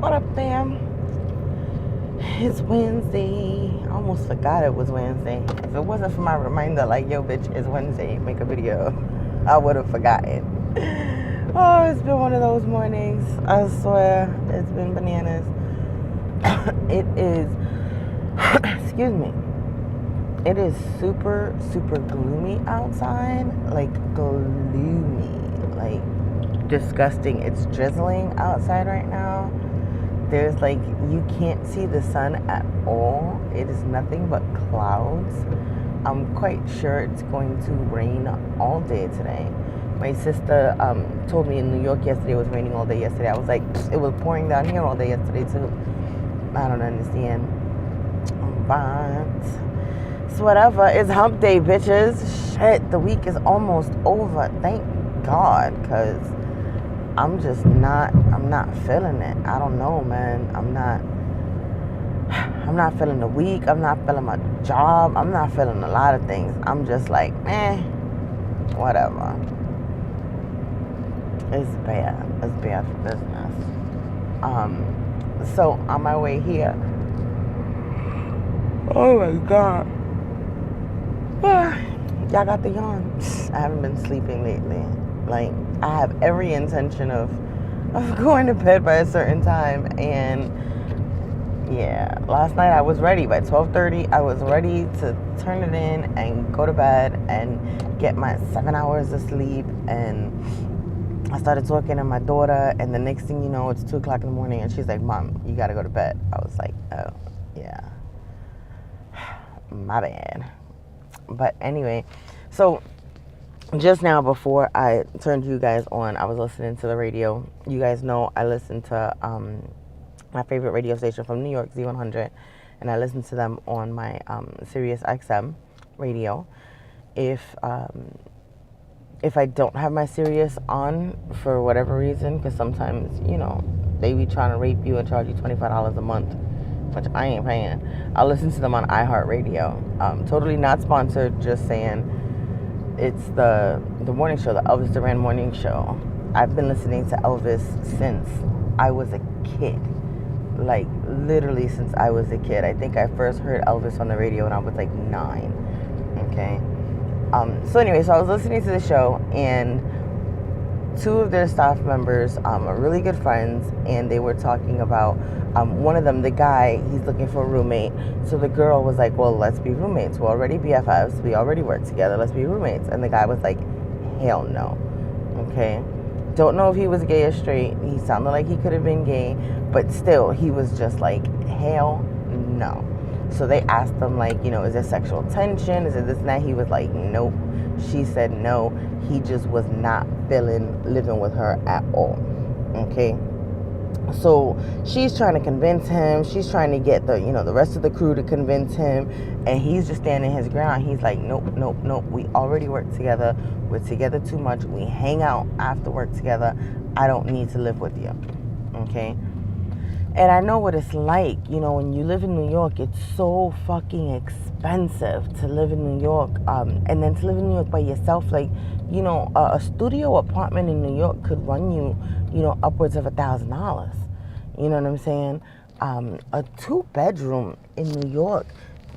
What up, fam? It's Wednesday. I almost forgot it was Wednesday. If it wasn't for my reminder, like, yo, bitch, it's Wednesday, make a video, I would have forgotten. Oh, it's been one of those mornings. I swear, it's been bananas. It is, excuse me, it is super, super gloomy outside. Like, gloomy. Like, disgusting. It's drizzling outside right now. There's like, you can't see the sun at all. It is nothing but clouds. I'm quite sure it's going to rain all day today. My sister told me in New York yesterday it was raining all day yesterday. I was like, it was pouring down here all day yesterday too. I don't understand. But it's whatever. It's hump day, bitches. Shit, the week is almost over. Thank God, because I'm not feeling it. I don't know, man. I'm not feeling the week. I'm not feeling my job. I'm not feeling a lot of things. I'm just like, whatever. It's bad. It's bad for business. So on my way here, oh my God. Y'all got the yawn. I haven't been sleeping lately. Like, I have every intention of going to bed by a certain time, and yeah, last night I was ready. By 12:30 I was ready to turn it in and go to bed and get my 7 hours of sleep. And I started talking to my daughter, and the next thing you know, it's 2 o'clock in the morning, and she's like, Mom, you gotta go to bed. I was like, oh yeah, my bad. But anyway, so just now before I turned you guys on, I was listening to the radio. You guys know I listen to my favorite radio station from New York, Z100, and I listen to them on my Sirius XM radio. If I don't have my Sirius on for whatever reason, because sometimes, you know, they be trying to rape you and charge you $25 a month, which I ain't paying, I'll listen to them on iHeartRadio. Totally not sponsored, just saying. It's the morning show, the Elvis Duran morning show. I've been listening to Elvis since I was a kid. Like, literally since I was a kid. I think I first heard Elvis on the radio when I was like 9. Okay. So anyway, so I was listening to the show, and 2 of their staff members are really good friends, and they were talking about one of them, the guy, he's looking for a roommate. So the girl was like, well, let's be roommates. We're already BFFs. We already work together. Let's be roommates. And the guy was like, hell no. Okay. Don't know if he was gay or straight. He sounded like he could have been gay, but still, he was just like, hell no. So they asked him, like, you know, is there sexual tension? Is it this and that? He was like, nope. She said no. He just was not feeling living with her at all. Okay. So she's trying to convince him. She's trying to get the rest of the crew to convince him, and he's just standing his ground. He's like, nope. We already work together. We're together too much. We hang out after work together. I don't need to live with you. Okay. And I know what it's like, you know, when you live in New York. It's so fucking expensive to live in New York, and then to live in New York by yourself. Like, you know, a studio apartment in New York could run you, you know, upwards of $1,000. You know what I'm saying? A 2-bedroom in New York,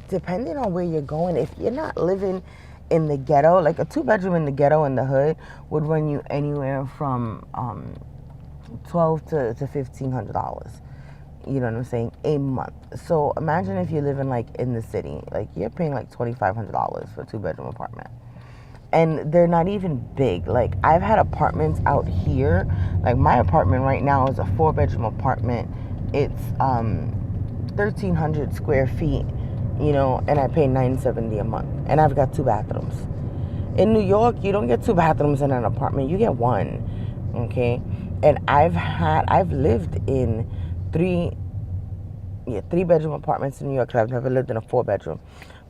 depending on where you're going, if you're not living in the ghetto, like a 2-bedroom in the ghetto in the hood would run you anywhere from $1,200 to $1,500. You know what I'm saying? A month. So imagine if you're living like in the city, like you're paying like $2,500 for a 2-bedroom apartment. And they're not even big. Like, I've had apartments out here. Like, my apartment right now is a 4-bedroom apartment. It's 1,300 square feet, you know, and I pay $970 a month. And I've got 2 bathrooms. In New York, you don't get 2 bathrooms in an apartment. You get 1, okay? And I've lived in 3-bedroom apartments in New York. I've never lived in a 4-bedroom.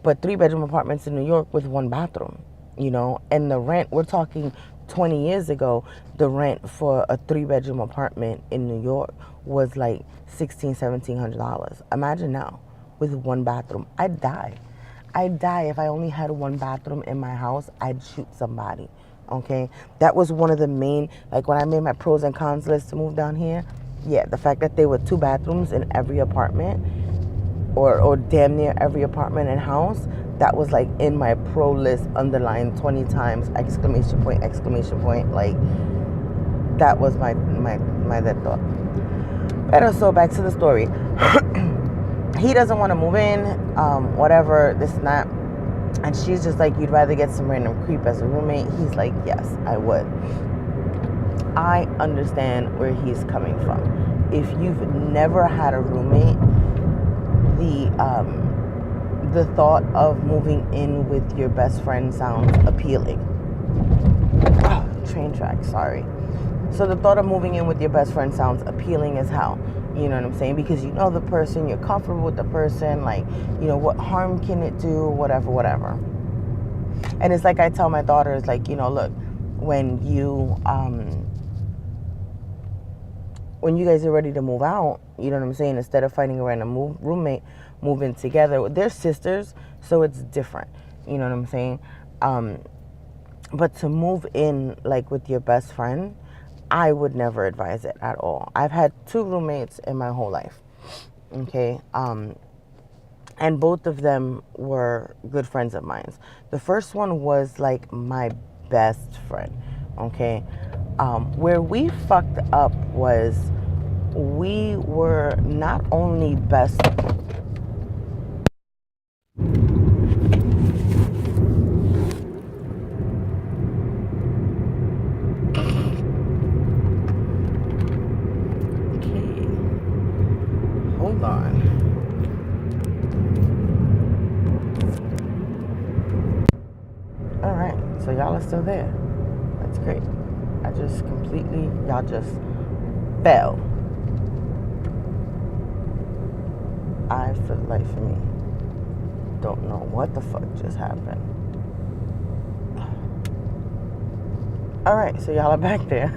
But 3-bedroom apartments in New York with 1 bathroom. You know, and the rent, we're talking 20 years ago, the rent for a 3-bedroom apartment in New York was like $1,700. Imagine now with 1 bathroom. I'd die if I only had 1 bathroom in my house. I'd shoot somebody. Okay, that was one of the main, like when I made my pros and cons list to move down here, yeah, the fact that there were 2 bathrooms in every apartment, or damn near every apartment and house, that was like in my pro list, underlined 20 times, exclamation point, exclamation point. Like, that was my that thought. But so back to the story. He doesn't want to move in, whatever, this and that. And she's just like, you'd rather get some random creep as a roommate? He's like, yes, I would. I understand where he's coming from. If you've never had a roommate, the thought of moving in with your best friend sounds appealing. Train track, sorry. So the thought of moving in with your best friend sounds appealing as hell. You know what I'm saying? Because you know the person, you're comfortable with the person, like, you know, what harm can it do, whatever. And it's like I tell my daughters, like, you know, look, when you guys are ready to move out, you know what I'm saying, instead of finding a random roommate, move in together. They're sisters, so it's different. You know what I'm saying? But to move in, like, with your best friend, I would never advise it at all. I've had 2 roommates in my whole life, okay? And both of them were good friends of mine. The first one was, like, my best friend, okay? Where we fucked up was we were not only best... Hold on. All right, so y'all are still there. That's great. Y'all just fell. I, for the life of me, don't know what the fuck just happened. All right, so y'all are back there.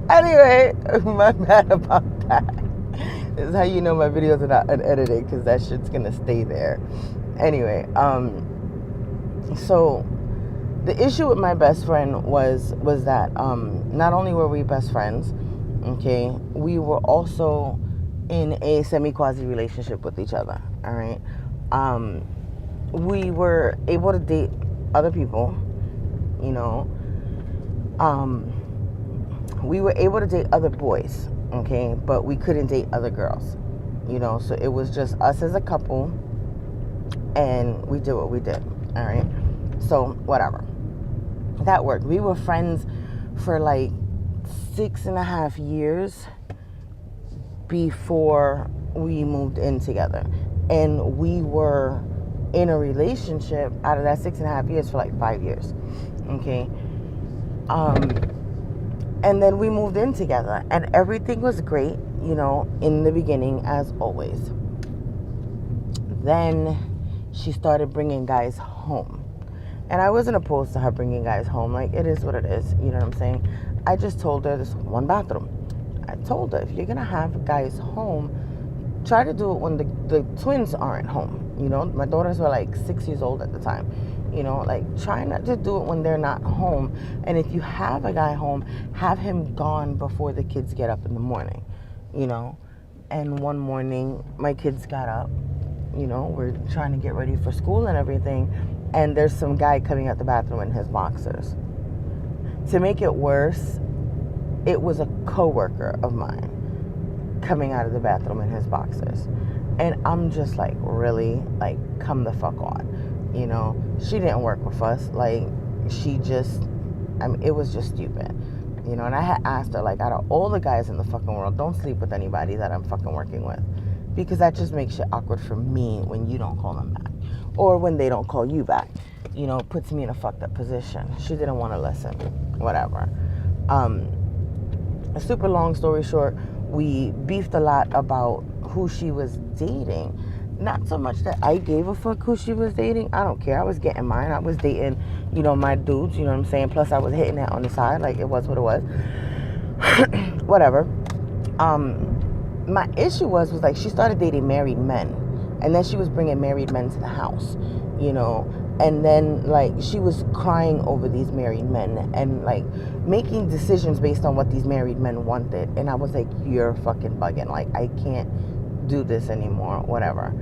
Anyway, my bad about that. This is how you know my videos are not unedited, because that shit's gonna stay there. Anyway, so the issue with my best friend was that not only were we best friends, okay, we were also in a semi-quasi relationship with each other. All right, we were able to date other people, you know. We were able to date other boys, okay, but we couldn't date other girls, you know. So it was just us as a couple, and we did what we did. All right, so whatever, that worked. We were friends for like 6.5 years before we moved in together, and we were in a relationship out of that 6.5 years for like 5 years, okay. And then we moved in together, and everything was great, you know, in the beginning, as always. Then she started bringing guys home, and I wasn't opposed to her bringing guys home. Like, it is what it is, you know what I'm saying? I just told her there's 1 bathroom. I told her, if you're gonna have guys home, try to do it when the twins aren't home. You know, my daughters were like 6 years old at the time. You know, like, try not to do it when they're not home. And if you have a guy home, have him gone before the kids get up in the morning, you know. And one morning, my kids got up, you know, we're trying to get ready for school and everything, and there's some guy coming out the bathroom in his boxers. To make it worse, it was a coworker of mine coming out of the bathroom in his boxers. And I'm just like, really? Like, come the fuck on. You know, she didn't work with us. Like, it was just stupid. You know, and I had asked her, like, out of all the guys in the fucking world, don't sleep with anybody that I'm fucking working with. Because that just makes shit awkward for me when you don't call them back. Or when they don't call you back. You know, it puts me in a fucked up position. She didn't want to listen. Whatever. A super long story short, we beefed a lot about who she was dating. Not so much that I gave a fuck who she was dating. I don't care. I was getting mine. I was dating, you know, my dudes, you know what I'm saying? Plus, I was hitting that on the side. Like, it was what it was. Whatever. My issue was like, she started dating married men. And then she was bringing married men to the house, you know. And then, like, she was crying over these married men and, like, making decisions based on what these married men wanted. And I was like, you're fucking bugging. Like, I can't do this anymore, whatever.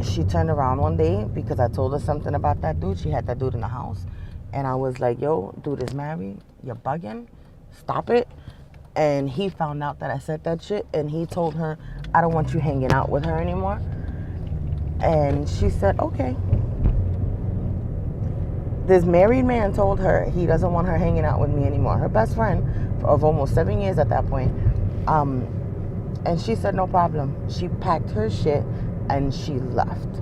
She turned around one day because I told her something about that dude. She had that dude in the house. And I was like, yo, dude is married. You're bugging. Stop it. And he found out that I said that shit. And he told her, I don't want you hanging out with her anymore. And she said, okay. This married man told her he doesn't want her hanging out with me anymore. Her best friend of almost 7 years at that point. And she said, no problem. She packed her shit and she left.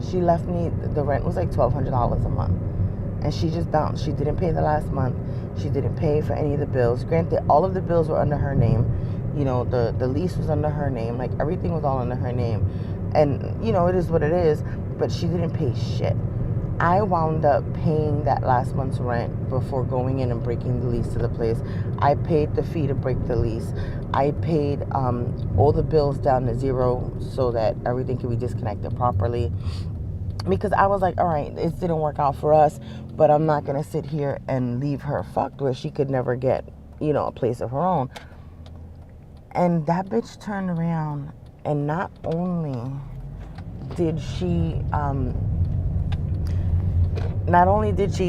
She left me, the rent was like $1,200 a month. And she just bounced. She didn't pay the last month. She didn't pay for any of the bills. Granted, all of the bills were under her name. You know, the lease was under her name. Like, everything was all under her name. And, you know, it is what it is. But she didn't pay shit. I wound up paying that last month's rent before going in and breaking the lease to the place. I paid the fee to break the lease. I paid all the bills down to zero so that everything could be disconnected properly. Because I was like, all right, it didn't work out for us, but I'm not going to sit here and leave her fucked where she could never get, you know, a place of her own. And that bitch turned around, and not only did she,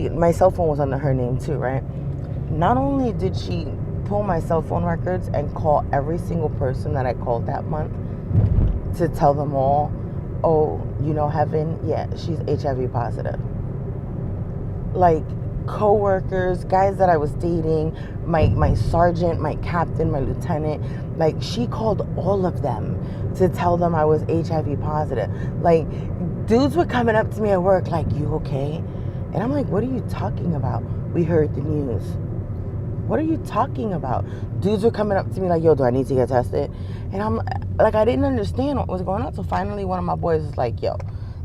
my cell phone was under her name too, right? Not only did she pull my cell phone records and call every single person that I called that month to tell them all, oh, you know, Heaven, yeah, she's HIV positive. Like, co-workers, guys that I was dating, my sergeant, my captain, my lieutenant, like, she called all of them to tell them I was HIV positive. Like, dudes were coming up to me at work like, you okay? And I'm like, what are you talking about? We heard the news. What are you talking about? Dudes were coming up to me like, yo, do I need to get tested? And I'm like, I didn't understand what was going on. So finally one of my boys was like, yo,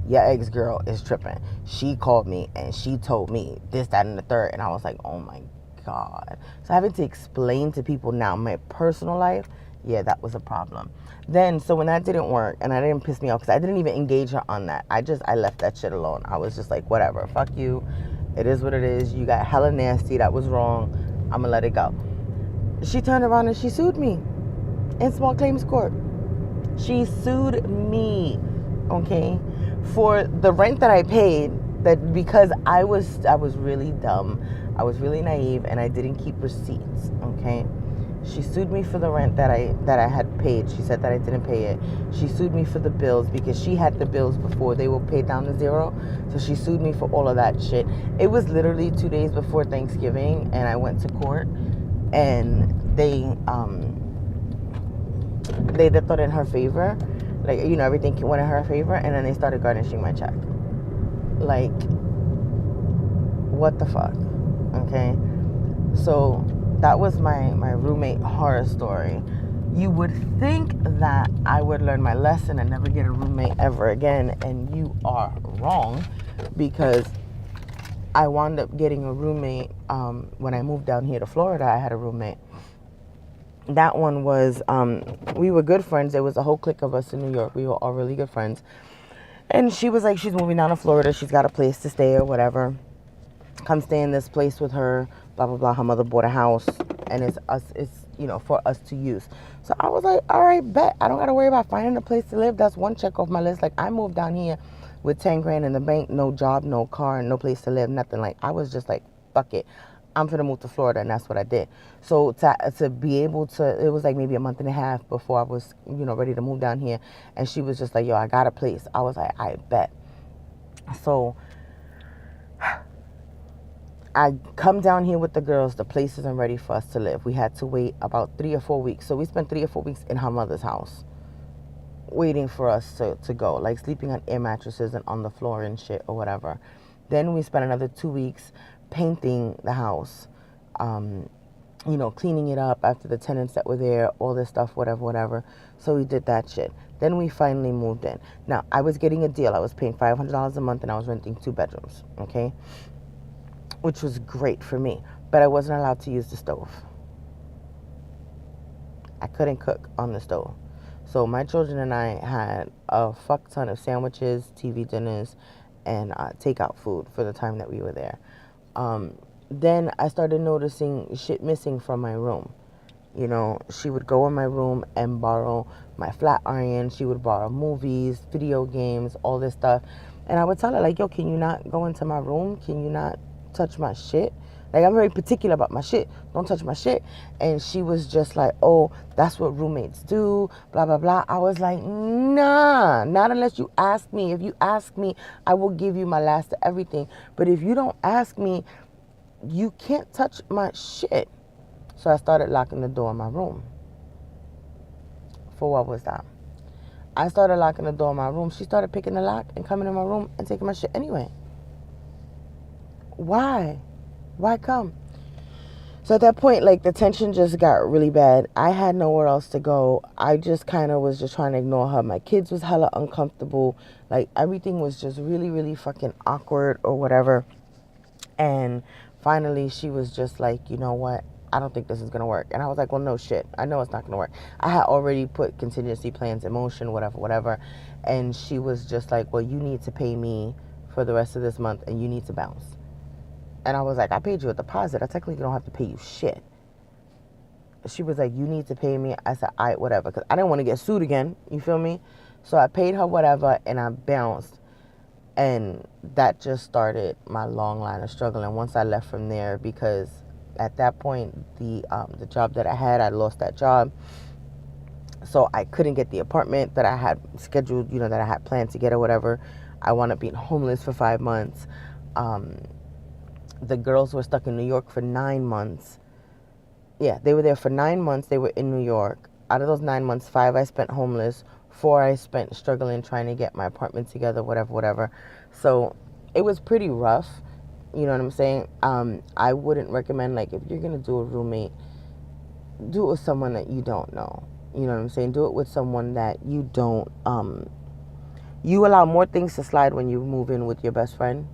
your ex-girl is tripping. She called me and she told me this, that, and the third. And I was like, oh my God. So having to explain to people now my personal life, yeah, that was a problem. Then, so when that didn't work, and I didn't piss me off, because I didn't even engage her on that. I left that shit alone. I was just like, whatever, fuck you. It is what it is. You got hella nasty. That was wrong. I'm going to let it go. She turned around and she sued me in small claims court. She sued me, okay, for the rent that I paid, that because I was really dumb. I was really naive, and I didn't keep receipts, okay? She sued me for the rent that I had paid. She said that I didn't pay it. She sued me for the bills because she had the bills before they were paid down to zero. So she sued me for all of that shit. It was literally 2 days before Thanksgiving, and I went to court, and they thought in her favor, like, you know, everything went in her favor, and then they started garnishing my check. Like, what the fuck? Okay, so that was my roommate horror story. You would think that I would learn my lesson and never get a roommate ever again, and you are wrong, because I wound up getting a roommate when I moved down here to Florida. I had a roommate. That one was, we were good friends. There was a whole clique of us in New York. We were all really good friends. And she was like, she's moving down to Florida. She's got a place to stay or whatever. Come stay in this place with her, blah, blah, blah. Her mother bought a house, and it's, you know, for us to use. So I was like, all right, bet. I don't got to worry about finding a place to live. That's one check off my list. Like, I moved down here with 10 grand in the bank, no job, no car, no place to live, nothing. Like, I was just like, fuck it. I'm finna move to Florida, and that's what I did. So to be able to, it was like maybe a month and a half before I was, you know, ready to move down here. And she was just like, yo, I got a place. I was like, I bet. So I come down here with the girls. The place isn't ready for us to live. We had to wait about 3 or 4 weeks. So we spent 3 or 4 weeks in her mother's house waiting for us to go, like sleeping on air mattresses and on the floor and shit or whatever. Then we spent another 2 weeks painting the house, you know, cleaning it up after the tenants that were there, all this stuff, whatever. So we did that shit. Then we finally moved in. Now, I was getting a deal. I was paying $500 a month, and I was renting 2 bedrooms, okay? Which was great for me. But I wasn't allowed to use the stove. I couldn't cook on the stove. So my children and I had a fuck ton of sandwiches, TV dinners, and takeout food for the time that we were there. Then I started noticing shit missing from my room. You know, she would go in my room and borrow my flat iron. She would borrow movies, video games, all this stuff. And I would tell her, like, yo, can you not go into my room? Can you not touch my shit? Like, I'm very particular about my shit. Don't touch my shit. And she was just like, oh, that's what roommates do, blah, blah, blah. I was like, nah, not unless you ask me. If you ask me, I will give you my last of everything. But if you don't ask me, you can't touch my shit. So I started locking the door in my room. For what was that? I started locking the door in my room. She started picking the lock and coming in my room and taking my shit anyway. Why? Why come? So at that point, like, the tension just got really bad. I had nowhere else to go. I just kind of was just trying to ignore her. My kids was hella uncomfortable. Like, everything was just really, really fucking awkward or whatever. And finally, she was just like, you know what? I don't think this is going to work. And I was like, well, no shit. I know it's not going to work. I had already put contingency plans in motion, whatever, whatever. And she was just like, well, you need to pay me for the rest of this month and you need to bounce. And I was like, I paid you a deposit. I technically don't have to pay you shit. She was like, you need to pay me. I said, all right, whatever. Because I didn't want to get sued again. You feel me? So I paid her whatever and I bounced. And that just started my long line of struggle. And once I left from there, because at that point, the job that I had, I lost that job. So I couldn't get the apartment that I had scheduled, you know, that I had planned to get or whatever. I wound up being homeless for 5 months. The girls were stuck in New York for 9 months. Yeah, they were there for 9 months. They were in New York. Out of those 9 months, 5 I spent homeless. 4 I spent struggling trying to get my apartment together, whatever, whatever. So it was pretty rough. You know what I'm saying? I wouldn't recommend, like, if you're going to do a roommate, do it with someone that you don't know. You know what I'm saying? Do it with someone that you don't, you allow more things to slide when you move in with your best friend.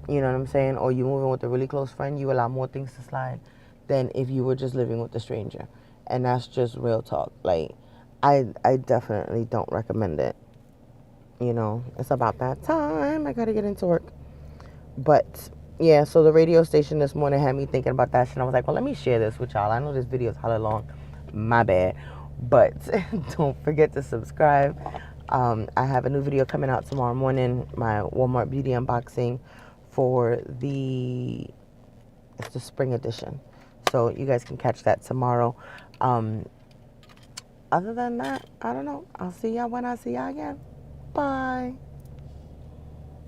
You know what I'm saying? Or you move in with a really close friend, you allow more things to slide than if you were just living with a stranger. And that's just real talk. Like, I definitely don't recommend it. You know, it's about that time. I gotta get into work. But yeah, so the radio station this morning had me thinking about that shit. And I was like, well, let me share this with y'all. I know this video is hella long. My bad. But don't forget to subscribe. I have a new video coming out tomorrow morning. My Walmart beauty unboxing for it's the spring edition. So you guys can catch that tomorrow. Other than that, I don't know. I'll see y'all when I see y'all again. Bye.